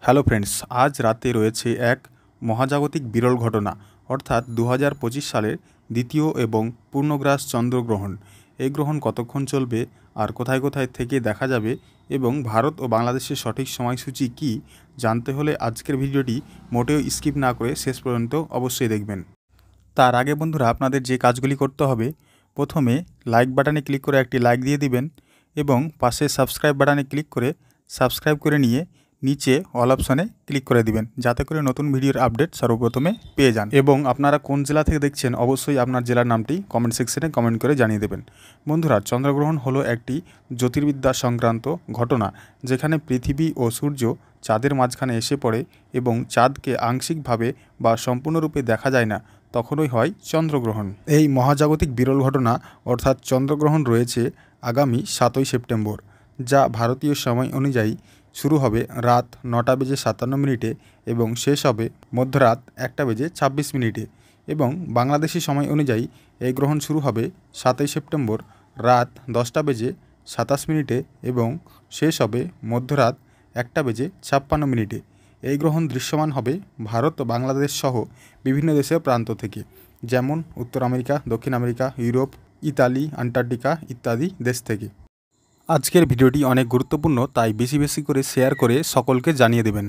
Hello friends, আজ রাতে রয়েছে এক মহাজাগতিক বিরল ঘটনা অর্থাৎ 2025 সালের দ্বিতীয় এবং পূর্ণগ্রাস চন্দ্রগ্রহণ। এই গ্রহণ কতক্ষণ চলবে আর কোথায় কোথায় থেকে দেখা যাবে এবং ভারত ও বাংলাদেশের সঠিক সময়সূচি কী জানতে হলে আজকের ভিডিওটি মোটেও স্কিপ না করে শেষ পর্যন্ত অবশ্যই দেখবেন। তার আগে বন্ধুরা, আপনাদের যে কাজগুলি করতে হবে, প্রথমে লাইক বাটনে ক্লিক করে একটি লাইক দিয়ে দিবেন এবং পাশে সাবস্ক্রাইব বাটনে ক্লিক করে সাবস্ক্রাইব করে নিয়ে নিচে অল অপশনে ক্লিক করে দিবেন, যাতে করে নতুন ভিডিওর আপডেট সর্বপ্রথমে পেয়ে যান। এবং আপনারা কোন জেলা থেকে দেখছেন অবশ্যই আপনার জেলার নামটি কমেন্ট সেকশনে কমেন্ট করে জানিয়ে দেবেন। বন্ধুরা, চন্দ্রগ্রহণ হলো একটি জ্যোতির্বিদ্যা সংক্রান্ত ঘটনা, যেখানে পৃথিবী ও সূর্য চাঁদের মাঝখানে এসে পড়ে এবং চাঁদকে আংশিকভাবে বা সম্পূর্ণরূপে দেখা যায় না, তখনই হয় চন্দ্রগ্রহণ। এই মহাজাগতিক বিরল ঘটনা অর্থাৎ চন্দ্রগ্রহণ রয়েছে আগামী 7ই সেপ্টেম্বর, যা ভারতীয় সময় অনুযায়ী শুরু হবে রাত 9:57 এবং শেষ হবে মধ্যরাত 1:26 এবং বাংলাদেশি সময় অনুযায়ী এই গ্রহণ শুরু হবে 7ই সেপ্টেম্বর রাত 10:27 এবং শেষ হবে মধ্যরাত 1:56। এই গ্রহণ দৃশ্যমান হবে ভারত ও বাংলাদেশ সহ বিভিন্ন দেশের প্রান্ত থেকে, যেমন উত্তর আমেরিকা, দক্ষিণ আমেরিকা, ইউরোপ, ইতালি, আন্টার্কটিকা ইত্যাদি দেশ থেকে। আজকের ভিডিওটি অনেক গুরুত্বপূর্ণ, তাই বেশি বেশি করে শেয়ার করে সকলকে জানিয়ে দেবেন।